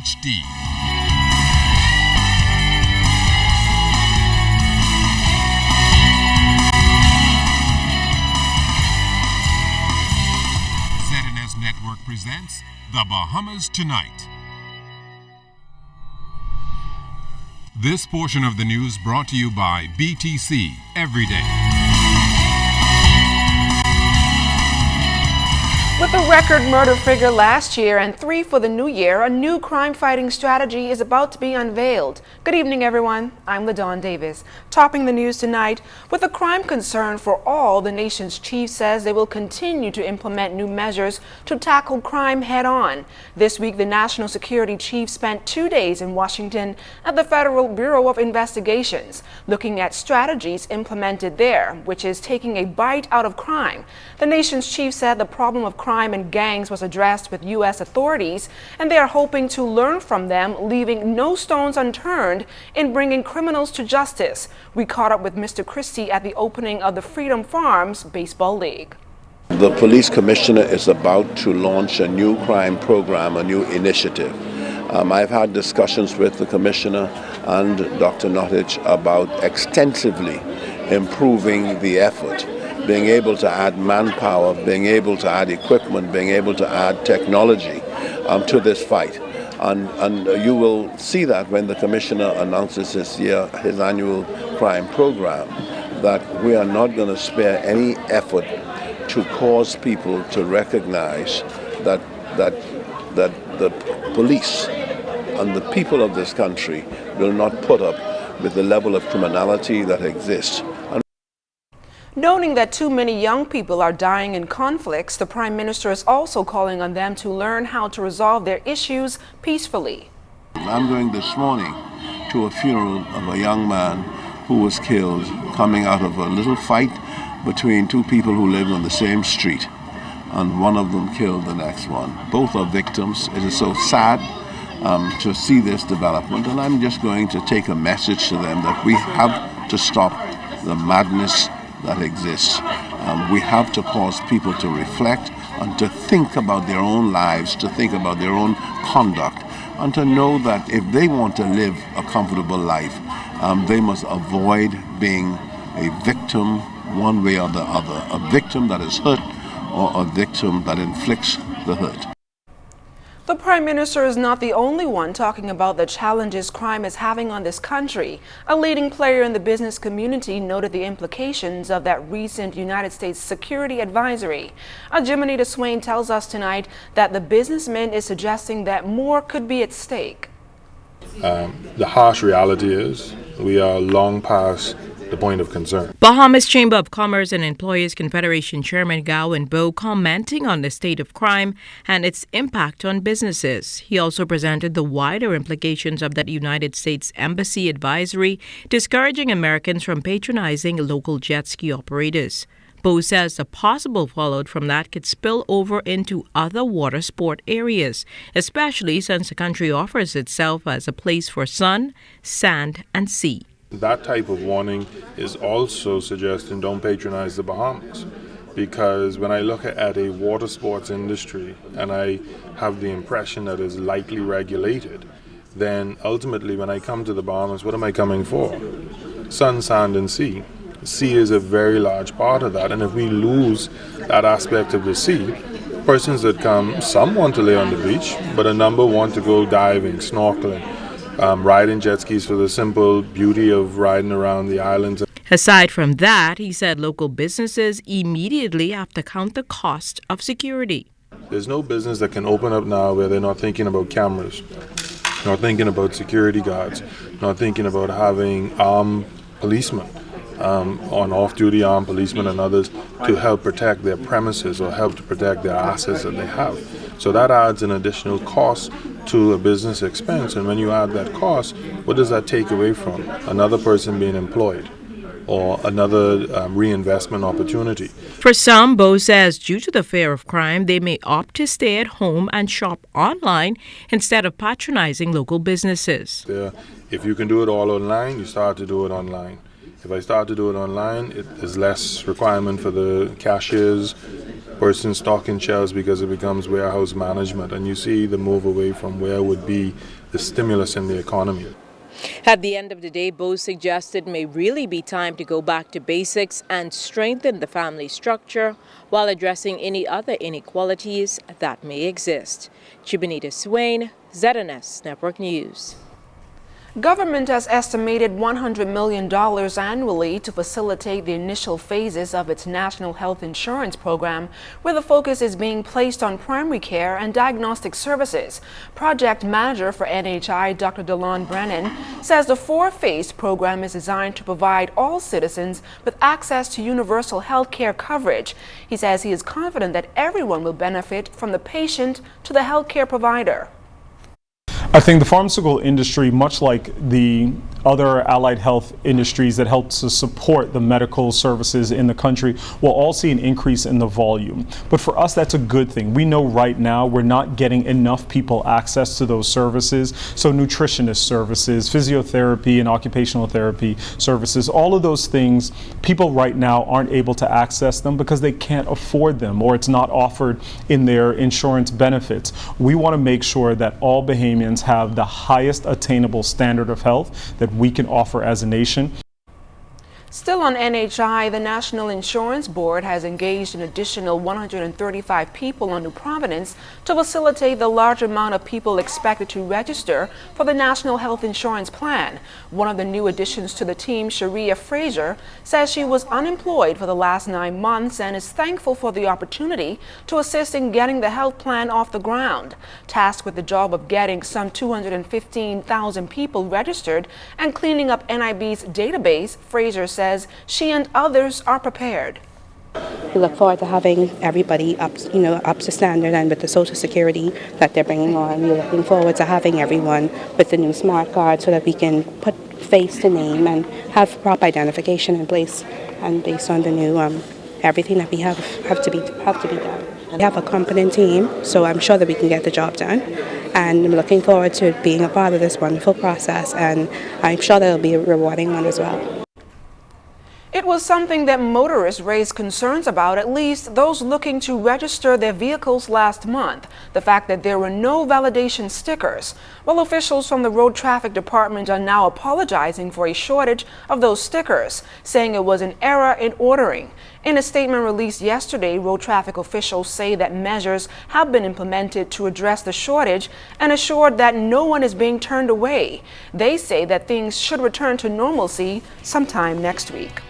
HD. ZNS Network presents The Bahamas Tonight. This portion of the news brought to you by BTC Everyday. With a record murder figure last year and 3 for the new year, a new crime-fighting strategy is about to be unveiled. Good evening, everyone. I'm LaDawn Davis. Topping the news tonight, with a crime concern for all, the nation's chief says they will continue to implement new measures to tackle crime head-on. This week, the national security chief spent 2 days in Washington at the Federal Bureau of Investigations, looking at strategies implemented there, which is taking a bite out of crime. The nation's chief said the problem of crime and gangs was addressed with U.S. authorities, and they are hoping to learn from them, leaving no stones unturned in bringing criminals to justice. We caught up with Mr. Christie at the opening of the Freedom Farms Baseball League. The police commissioner is about to launch a new crime program, a new initiative. I've had discussions with the commissioner and Dr. Nottage about extensively improving the effort, being able to add manpower, being able to add equipment, being able to add technology to this fight. And you will see that when the commissioner announces this year his annual crime program, that we are not going to spare any effort to cause people to recognize that the police and the people of this country will not put up with the level of criminality that exists. Noting that too many young people are dying in conflicts, the Prime Minister is also calling on them to learn how to resolve their issues peacefully. I'm going this morning to a funeral of a young man who was killed coming out of a little fight between two people who lived on the same street, and one of them killed the next one. Both are victims. It is so sad to see this development, and I'm just going to take a message to them that we have to stop the madness that exists. We have to cause people to reflect and to think about their own lives, to think about their own conduct, and to know that if they want to live a comfortable life, they must avoid being a victim one way or the other, a victim that is hurt or a victim that inflicts the hurt. The Prime Minister is not the only one talking about the challenges crime is having on this country. A leading player in the business community noted the implications of that recent United States security advisory. Jimonita Swain tells us tonight that the businessman is suggesting that more could be at stake. The harsh reality is we are long past the point of concern. Bahamas Chamber of Commerce and Employers Confederation Chairman Gowan Bowe commenting on the state of crime and its impact on businesses. He also presented the wider implications of that United States Embassy advisory discouraging Americans from patronizing local jet ski operators. Bowe says the possible fallout from that could spill over into other water sport areas, especially since the country offers itself as a place for sun, sand, and sea. That type of warning is also suggesting don't patronize the Bahamas, because when I look at a water sports industry and I have the impression that it's lightly regulated, then ultimately when I come to the Bahamas, what am I coming for? Sun, sand, and sea. Sea is a very large part of that, and if we lose that aspect of the sea, persons that come, some want to lay on the beach, but a number want to go diving, snorkeling, riding jet skis for the simple beauty of riding around the islands. Aside from that, he said local businesses immediately have to count the cost of security. There's no business that can open up now where they're not thinking about cameras, not thinking about security guards, not thinking about having armed policemen, on off-duty armed policemen and others to help protect their premises or help to protect their assets that they have. So that adds an additional cost to a business expense, and when you add that cost, what does that take away from? Another person being employed or another reinvestment opportunity. For some, Bowe says due to the fear of crime, they may opt to stay at home and shop online instead of patronizing local businesses. If you can do it all online, you start to do it online. If I start to do it online, there's less requirement for the cashiers, person stocking shelves, because it becomes warehouse management, and you see the move away from where would be the stimulus in the economy. At the end of the day, Bose suggested it may really be time to go back to basics and strengthen the family structure while addressing any other inequalities that may exist. Chibanita Swain, ZNS Network News. Government has estimated $100 million annually to facilitate the initial phases of its National Health Insurance Program, where the focus is being placed on primary care and diagnostic services. Project manager for NHI, Dr. Delon Brennan, says the four-phase program is designed to provide all citizens with access to universal health care coverage. He says he is confident that everyone will benefit, from the patient to the health care provider. I think the pharmaceutical industry, much like the other allied health industries that help to support the medical services in the country, will all see an increase in the volume. But for us, that's a good thing. We know right now we're not getting enough people access to those services. So nutritionist services, physiotherapy and occupational therapy services, all of those things, people right now aren't able to access them because they can't afford them, or it's not offered in their insurance benefits. We want to make sure that all Bahamians have the highest attainable standard of health that we can offer as a nation. Still on NHI, the National Insurance Board has engaged an additional 135 people on New Providence to facilitate the large amount of people expected to register for the National Health Insurance Plan. One of the new additions to the team, Sharia Fraser, says she was unemployed for the last 9 months and is thankful for the opportunity to assist in getting the health plan off the ground. Tasked with the job of getting some 215,000 people registered and cleaning up NIB's database, Fraser says she and others are prepared. We look forward to having everybody up to standard, and with the Social Security that they're bringing on, we're looking forward to having everyone with the new smart card so that we can put face to name and have proper identification in place, and based on the new everything that we have to be done. We have a competent team, so I'm sure that we can get the job done, and I'm looking forward to being a part of this wonderful process, and I'm sure that it'll be a rewarding one as well. It was something that motorists raised concerns about, at least those looking to register their vehicles last month, the fact that there were no validation stickers. Well, officials from the Road Traffic Department are now apologizing for a shortage of those stickers, saying it was an error in ordering. In a statement released yesterday, road traffic officials say that measures have been implemented to address the shortage and assured that no one is being turned away. They say that things should return to normalcy sometime next week.